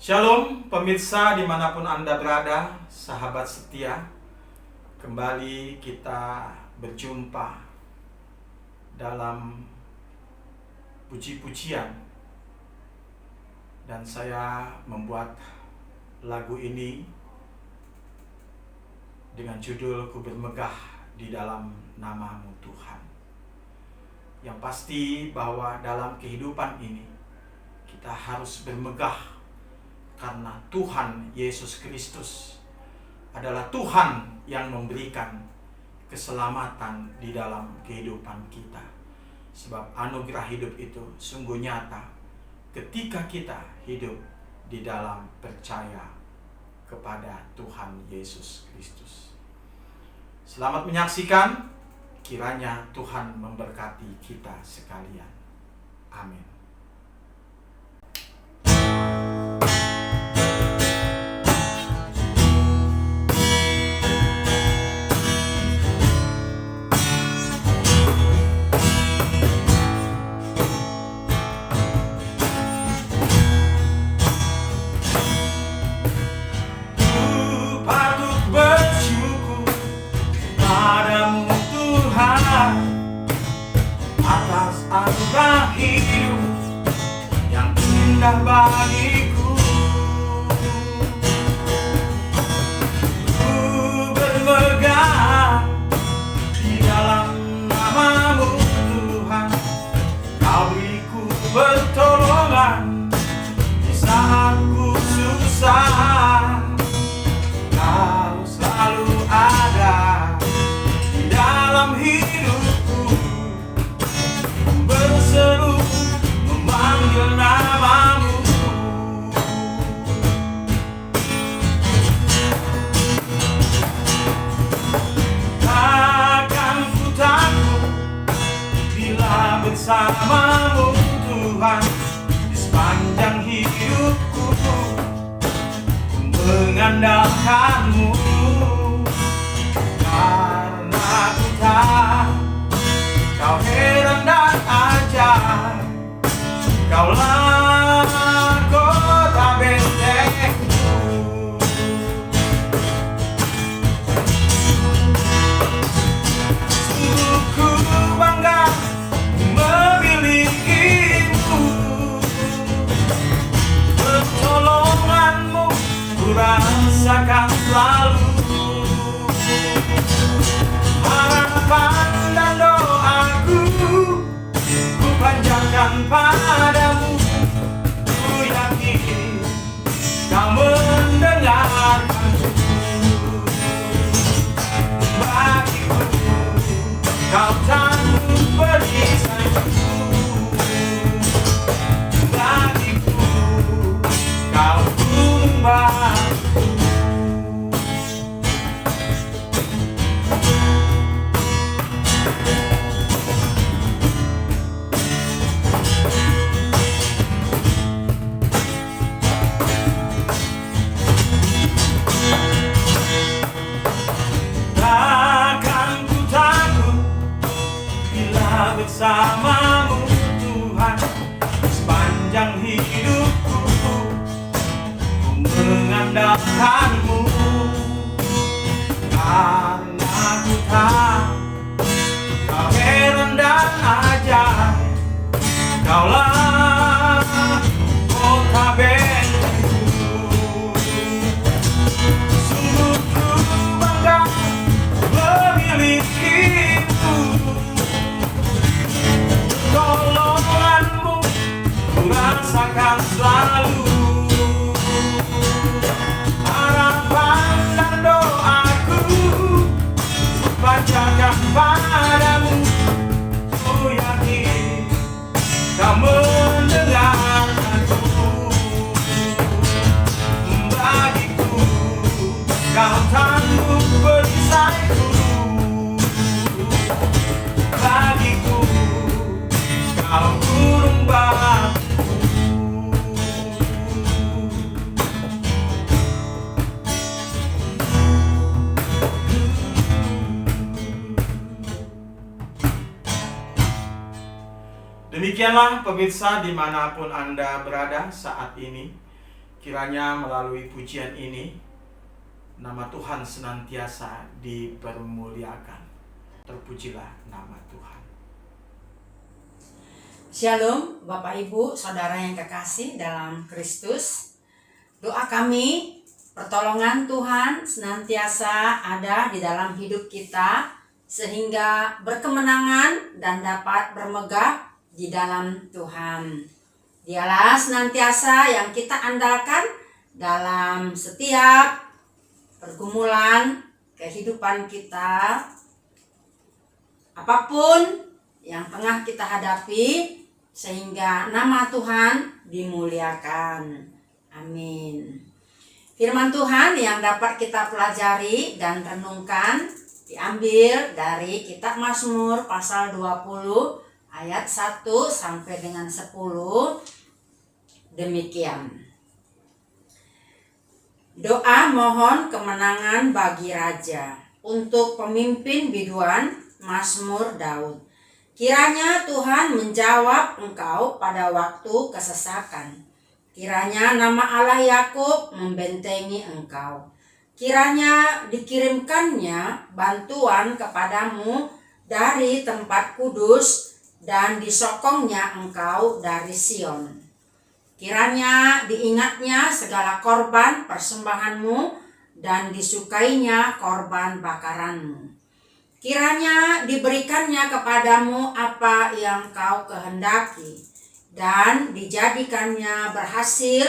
Shalom pemirsa dimanapun Anda berada, sahabat setia. Kembali kita berjumpa dalam puji-pujian. Dan saya membuat lagu ini dengan judul Ku Bermegah di dalam Namamu Tuhan. Yang pasti bahwa dalam kehidupan ini kita harus bermegah karena Tuhan Yesus Kristus adalah Tuhan yang memberikan keselamatan di dalam kehidupan kita. Sebab anugerah hidup itu sungguh nyata ketika kita hidup di dalam percaya kepada Tuhan Yesus Kristus. Selamat menyaksikan, kiranya Tuhan memberkati kita sekalian. Amin. Anugerah hidup yang indah bagiku, ku bermegah di dalam namamu Tuhan. Kau beriku pertolongan di saat ku susah. Kau selalu ada di dalam hidupku, berseru memanggil namamu. Takkan ku takut bila bersamamu Tuhan. Di sepanjang hidupku ku mengandalkanmu, karena ku tahu Kau heran dan ajaib, Kaulah kota bentengku. Sungguh ku bangga memilikimu, pertolonganmu ku rasakan selalu. Harapan dan doaku ku panjatkan padamu. Ku yakin Kau mendengarkanku. Bagiku Kau tangguh perisaiku. Bagiku Kau gunung batu. Bersamamu Tuhan, sepanjang hidupku ku mengandalkanmu, karena ku tahu Kau heran dan ajaib, Kaulah kota bentengku. Sungguh ku bangga memilikimu, pertolonganmu ku rasakan selalu. Harapan dan doaku ku panjatkan padamu. Ku yakin Kau mendengarkanku. Bagiku Kau tangguh perisaiku. Bagiku Kau gunung batu. Demikianlah pemirsa dimanapun Anda berada saat ini, Kiranya melalui pujian ini, nama Tuhan senantiasa dipermuliakan. Terpujilah nama Tuhan. Shalom Bapak Ibu Saudara yang kekasih dalam Kristus. Doa kami, pertolongan Tuhan senantiasa ada di dalam hidup kita, sehingga berkemenangan dan dapat bermegah di dalam Tuhan. Dialah senantiasa yang kita andalkan dalam setiap pergumulan kehidupan kita. Apapun yang tengah kita hadapi, sehingga nama Tuhan dimuliakan. Amin. Firman Tuhan yang dapat kita pelajari dan renungkan diambil dari kitab Mazmur pasal 20 ayat 1 sampai dengan 10. Demikian. Doa mohon kemenangan bagi raja. Untuk pemimpin biduan, Mazmur Daud. Kiranya Tuhan menjawab engkau pada waktu kesesakan. Kiranya nama Allah Yakub membentengi engkau. Kiranya dikirimkannya bantuan kepadamu dari tempat kudus dan disokongnya engkau dari Sion. Kiranya diingatnya segala korban persembahanmu dan disukainya korban bakaranmu. Kiranya diberikannya kepadamu apa yang kau kehendaki, dan dijadikannya berhasil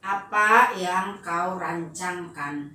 apa yang kau rancangkan.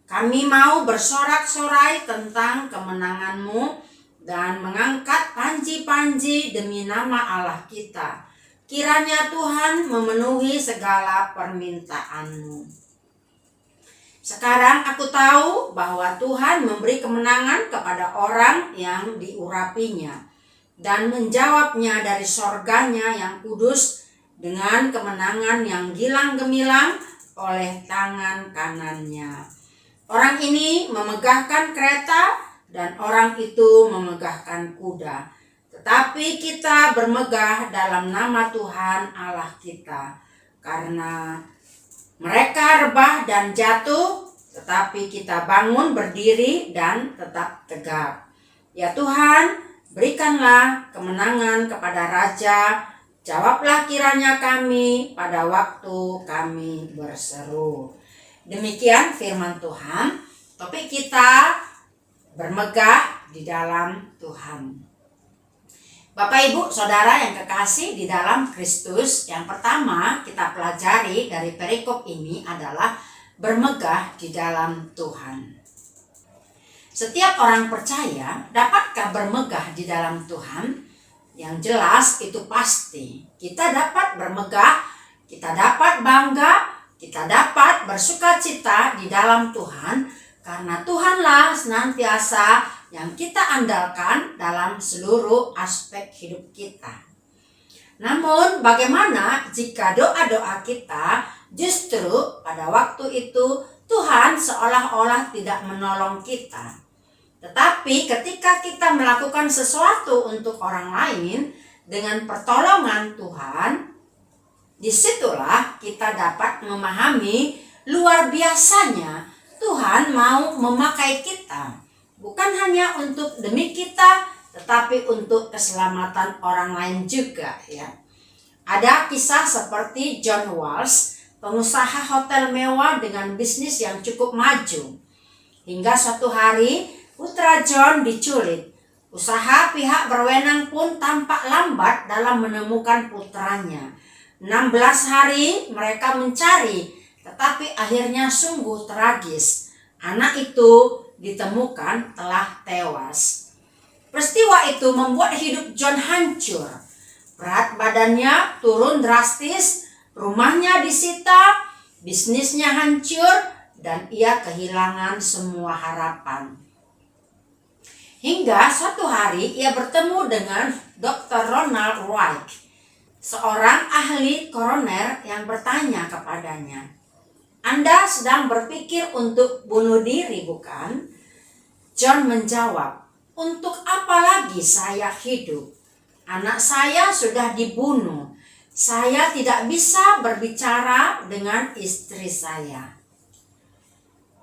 Kami mau bersorak-sorai tentang kemenanganmu dan mengangkat panji-panji demi nama Allah kita. Kiranya Tuhan memenuhi segala permintaanmu. Sekarang aku tahu bahwa Tuhan memberi kemenangan kepada orang yang diurapinya dan menjawabnya dari sorganya yang kudus dengan kemenangan yang gilang gemilang oleh tangan kanannya. Orang ini memegahkan kereta dan orang itu memegahkan kuda. Tetapi kita bermegah dalam nama Tuhan Allah kita, karena mereka rebah dan jatuh, tetapi kita bangun berdiri dan tetap tegak. Ya Tuhan, berikanlah kemenangan kepada raja, jawablah kiranya kami pada waktu kami berseru. Demikian firman Tuhan. Topik kita bermegah di dalam Tuhan. Bapak Ibu Saudara yang kekasih di dalam Kristus, yang pertama kita pelajari dari perikop ini adalah bermegah di dalam Tuhan. Setiap orang percaya dapatkah bermegah di dalam Tuhan? Yang jelas itu pasti. Kita dapat bermegah, kita dapat bangga, kita dapat bersukacita di dalam Tuhan, karena Tuhanlah senantiasa yang kita andalkan dalam seluruh aspek hidup kita. Namun bagaimana jika doa-doa kita justru pada waktu itu Tuhan seolah-olah tidak menolong kita? Tetapi ketika kita melakukan sesuatu untuk orang lain dengan pertolongan Tuhan, disitulah kita dapat memahami luar biasanya Tuhan mau memakai kita. Bukan hanya untuk demi kita, tetapi untuk keselamatan orang lain juga ya. Ada kisah seperti John Walsh, pengusaha hotel mewah dengan bisnis yang cukup maju. Hingga suatu hari putra John diculik. Usaha pihak berwenang pun tampak lambat dalam menemukan putranya. 16 hari mereka mencari, tetapi akhirnya sungguh tragis. Anak itu ditemukan telah tewas. Peristiwa itu membuat hidup John hancur. Berat badannya turun drastis, rumahnya disita, bisnisnya hancur, dan ia kehilangan semua harapan. Hingga suatu hari ia bertemu dengan Dr. Ronald White, seorang ahli koroner yang bertanya kepadanya, "Anda sedang berpikir untuk bunuh diri, bukan?" John menjawab, "Untuk apa lagi saya hidup? Anak saya sudah dibunuh. saya tidak bisa berbicara dengan istri saya.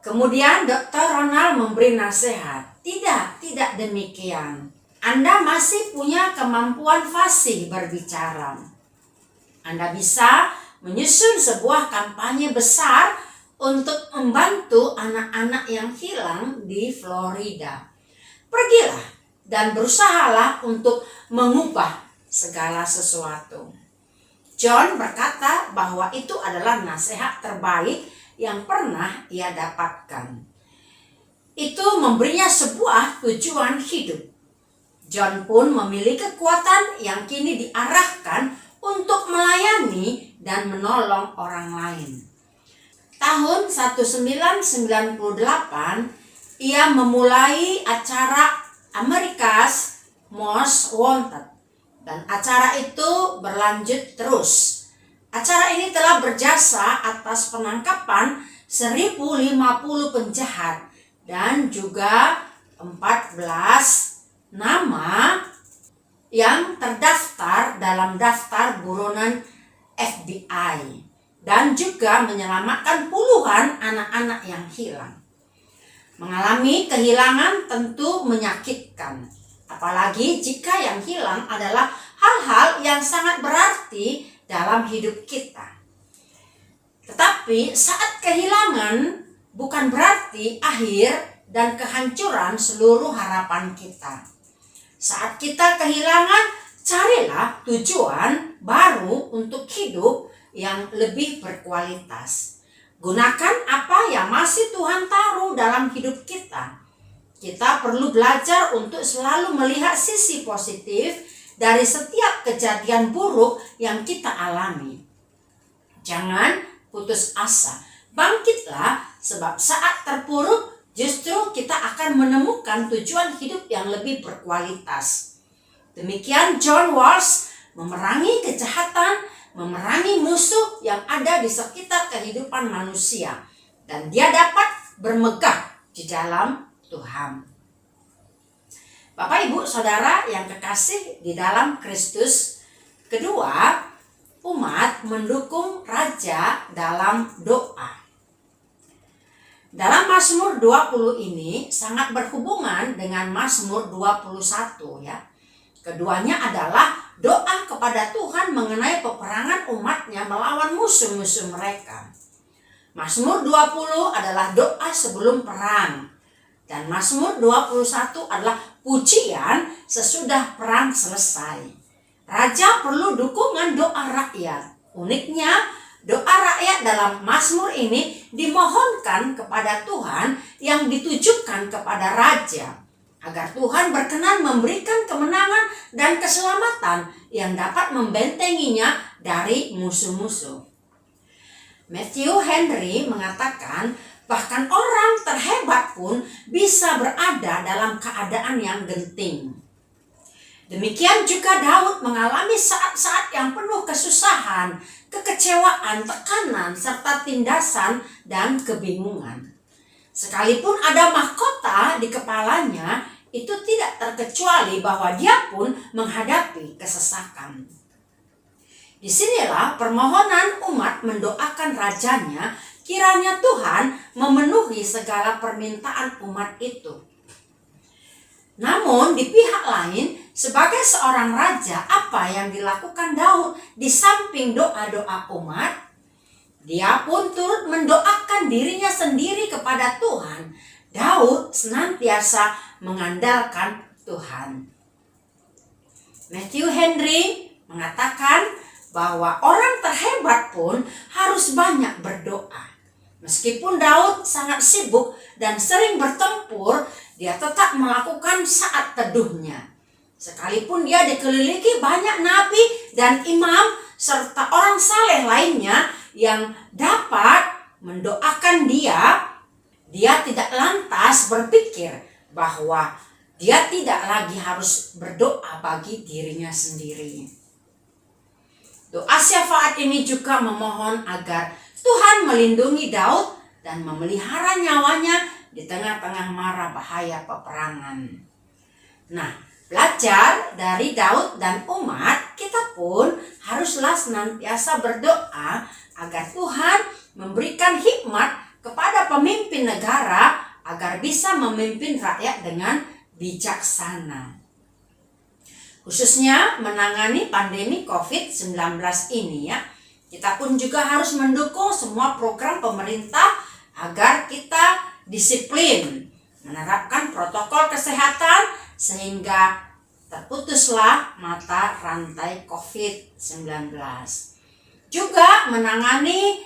Kemudian Dr. Ronald memberi nasihat, tidak demikian. Anda masih punya kemampuan fasih berbicara. Anda bisa menyusun sebuah kampanye besar untuk membantu anak-anak yang hilang di Florida. Pergilah dan berusahalah untuk mengubah segala sesuatu. John berkata bahwa itu adalah nasihat terbaik yang pernah ia dapatkan. Itu memberinya sebuah tujuan hidup. John pun memiliki kekuatan yang kini diarahkan untuk melayani dan menolong orang lain. Tahun 1998, ia memulai acara America's Most Wanted. Dan acara itu berlanjut terus. Acara ini telah berjasa atas penangkapan 1050 penjahat dan juga 14 nama yang terdaftar dalam daftar buronan FBI dan juga menyelamatkan puluhan anak-anak yang hilang. Mengalami kehilangan tentu menyakitkan, apalagi jika yang hilang adalah hal-hal yang sangat berarti dalam hidup kita. Tetapi saat kehilangan bukan berarti akhir dan kehancuran seluruh harapan kita. Saat kita kehilangan, carilah tujuan baru untuk hidup yang lebih berkualitas. Gunakan apa yang masih Tuhan taruh dalam hidup kita. Kita perlu belajar untuk selalu melihat sisi positif dari setiap kejadian buruk yang kita alami. Jangan putus asa. Bangkitlah, sebab saat terpuruk justru kita akan menemukan tujuan hidup yang lebih berkualitas. Demikian John Walsh memerangi kejahatan, memerangi musuh yang ada di sekitar kehidupan manusia. Dan dia dapat bermegah di dalam Tuhan. Bapak, Ibu, Saudara yang kekasih di dalam Kristus, kedua, umat mendukung raja dalam doa. Dalam Mazmur 20 ini sangat berhubungan dengan Mazmur 21 ya. Keduanya adalah doa kepada Tuhan mengenai peperangan umatnya melawan musuh-musuh mereka. Mazmur 20 adalah doa sebelum perang. Dan Mazmur 21 adalah pujian sesudah perang selesai. Raja perlu dukungan doa rakyat. Uniknya, doa rakyat dalam Mazmur ini dimohonkan kepada Tuhan yang ditujukan kepada raja, agar Tuhan berkenan memberikan kemenangan dan keselamatan yang dapat membentenginya dari musuh-musuh. Matthew Henry mengatakan, bahkan orang terhebat pun bisa berada dalam keadaan yang genting. Demikian juga Daud mengalami saat-saat yang penuh kesusahan, kekecewaan, tekanan, serta tindasan dan kebingungan. Sekalipun ada mahkota di kepalanya, itu tidak terkecuali bahwa dia pun menghadapi kesesakan. Disinilah permohonan umat mendoakan rajanya, kiranya Tuhan memenuhi segala permintaan umat itu. Namun di pihak lain, sebagai seorang raja, apa yang dilakukan Daud di samping doa-doa umat? Dia pun turut mendoakan dirinya sendiri kepada Tuhan. Daud senantiasa mengandalkan Tuhan. Matthew Henry mengatakan bahwa orang terhebat pun harus banyak berdoa. Meskipun Daud sangat sibuk dan sering bertempur, dia tetap melakukan saat teduhnya. Sekalipun dia dikelilingi banyak nabi dan imam serta orang saleh lainnya yang dapat mendoakan dia tidak lantas berpikir bahwa dia tidak lagi harus berdoa bagi dirinya sendiri. Doa syafaat ini juga memohon agar Tuhan melindungi Daud dan memelihara nyawanya di tengah-tengah mara bahaya peperangan. Nah, belajar dari Daud dan umat, kita pun haruslah senantiasa berdoa agar Tuhan memberikan hikmat kepada pemimpin negara agar bisa memimpin rakyat dengan bijaksana. Khususnya menangani pandemi COVID-19 ini ya. Kita pun juga harus mendukung semua program pemerintah agar kita disiplin menerapkan protokol kesehatan sehingga terputuslah mata rantai COVID-19. Juga menangani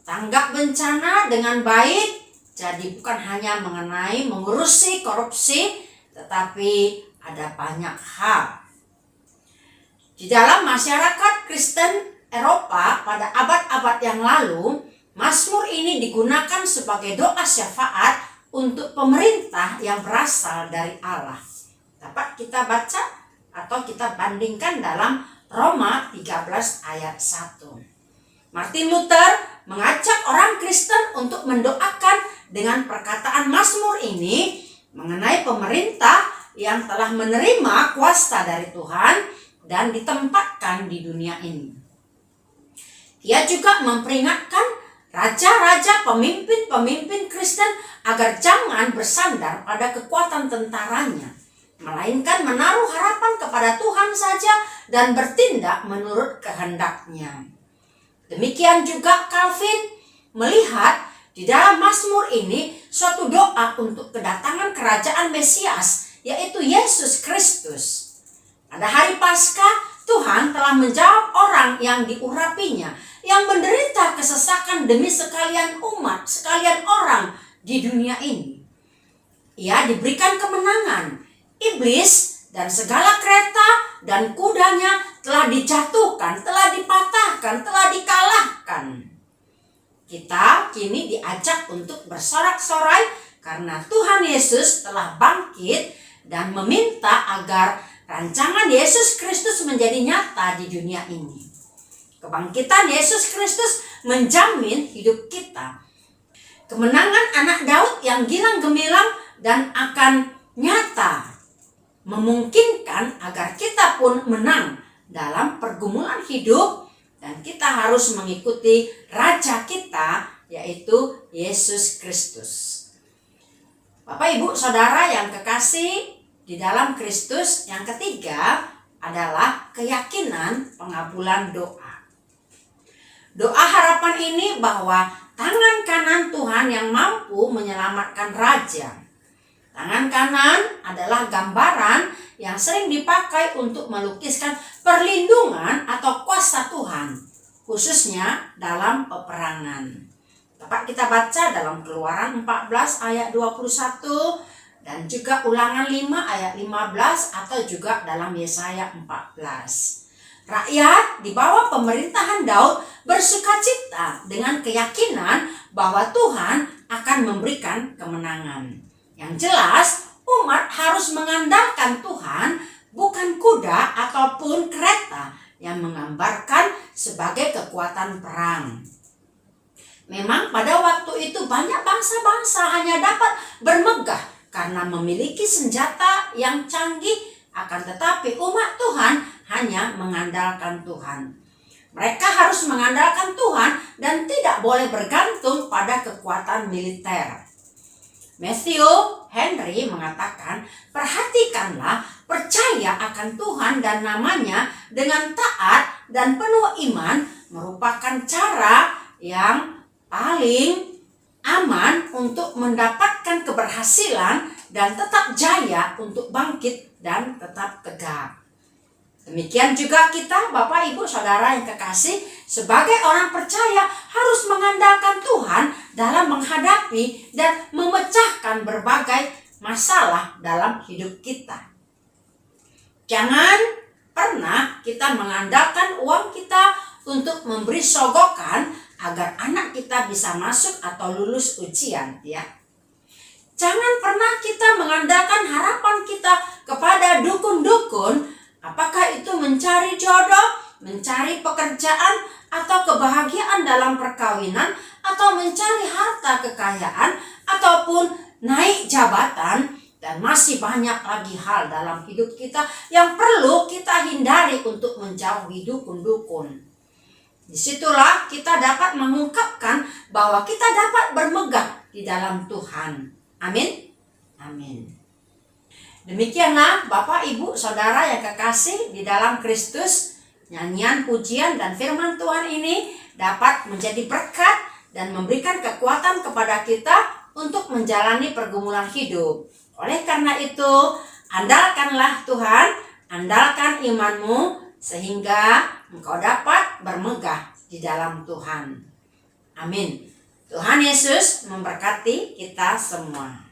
tanggap bencana dengan baik, jadi bukan hanya mengenai mengurusi korupsi, tetapi ada banyak hal. Di dalam masyarakat Kristen Eropa pada abad-abad yang lalu, Mazmur ini digunakan sebagai doa syafaat untuk pemerintah yang berasal dari Allah. Dapat kita baca atau kita bandingkan dalam Roma 13 ayat 1. Martin Luther mengajak orang Kristen untuk mendoakan dengan perkataan Mazmur ini mengenai pemerintah yang telah menerima kuasa dari Tuhan dan ditempatkan di dunia ini. Ia juga memperingatkan raja-raja, pemimpin-pemimpin Kristen agar jangan bersandar pada kekuatan tentaranya, melainkan menaruh harapan kepada Tuhan saja dan bertindak menurut kehendaknya. Demikian juga Calvin melihat di dalam Mazmur ini suatu doa untuk kedatangan kerajaan Mesias, yaitu Yesus Kristus. Pada hari Paskah, Tuhan telah menjawab orang yang diurapinya, yang menderita kesesakan demi sekalian umat, sekalian orang di dunia ini. Ia diberikan kemenangan. Iblis dan segala kereta dan kudanya telah dijatuhkan, telah dipatahkan, telah dikalahkan. Kita kini diajak untuk bersorak-sorai karena Tuhan Yesus telah bangkit dan meminta agar rancangan Yesus Kristus menjadi nyata di dunia ini. Kebangkitan Yesus Kristus menjamin hidup kita. Kemenangan anak Daud yang gilang gemilang dan akan nyata memungkinkan agar kita pun menang dalam pergumulan hidup, dan kita harus mengikuti Raja kita, yaitu Yesus Kristus. Bapak, Ibu, Saudara yang kekasih di dalam Kristus, yang ketiga adalah keyakinan pengabulan doa. Doa harapan ini bahwa tangan kanan Tuhan yang mampu menyelamatkan raja. Tangan kanan adalah gambaran yang sering dipakai untuk melukiskan perlindungan atau kuasa Tuhan, khususnya dalam peperangan. Dapat kita baca dalam Keluaran 14 ayat 21 dan juga Ulangan 5 ayat 15 atau juga dalam Yesaya 14. Rakyat di bawah pemerintahan Daud bersukacita dengan keyakinan bahwa Tuhan akan memberikan kemenangan. Yang jelas, umat harus mengandalkan Tuhan, bukan kuda ataupun kereta yang menggambarkan sebagai kekuatan perang. Memang pada waktu itu banyak bangsa-bangsa hanya dapat bermegah karena memiliki senjata yang canggih, akan tetapi umat Tuhan hanya mengandalkan Tuhan. Mereka harus mengandalkan Tuhan dan tidak boleh bergantung pada kekuatan militer. Matthew Henry mengatakan, perhatikanlah, percaya akan Tuhan dan namanya dengan taat dan penuh iman merupakan cara yang paling aman untuk mendapatkan keberhasilan dan tetap jaya untuk bangkit dan tetap tegak. Demikian juga kita, Bapak, Ibu, Saudara yang kekasih, sebagai orang percaya harus mengandalkan Tuhan dalam menghadapi dan memecahkan berbagai masalah dalam hidup kita. Jangan pernah kita mengandalkan uang kita untuk memberi sogokan agar anak kita bisa masuk atau lulus ujian, ya. Jangan pernah kita mengandalkan harapan kita kepada dukun-dukun, apakah itu mencari jodoh, mencari pekerjaan, atau kebahagiaan dalam perkawinan, atau mencari harta kekayaan, ataupun naik jabatan, dan masih banyak lagi hal dalam hidup kita yang perlu kita hindari untuk menjauhi dukun-dukun. Disitulah kita dapat mengungkapkan bahwa kita dapat bermegah di dalam Tuhan. Amin. Amin. Demikianlah Bapak, Ibu, Saudara yang kekasih di dalam Kristus, nyanyian, pujian, dan firman Tuhan ini dapat menjadi berkat dan memberikan kekuatan kepada kita untuk menjalani pergumulan hidup. Oleh karena itu, andalkanlah Tuhan, andalkan imanmu, sehingga engkau dapat bermegah di dalam Tuhan. Amin. Tuhan Yesus memberkati kita semua.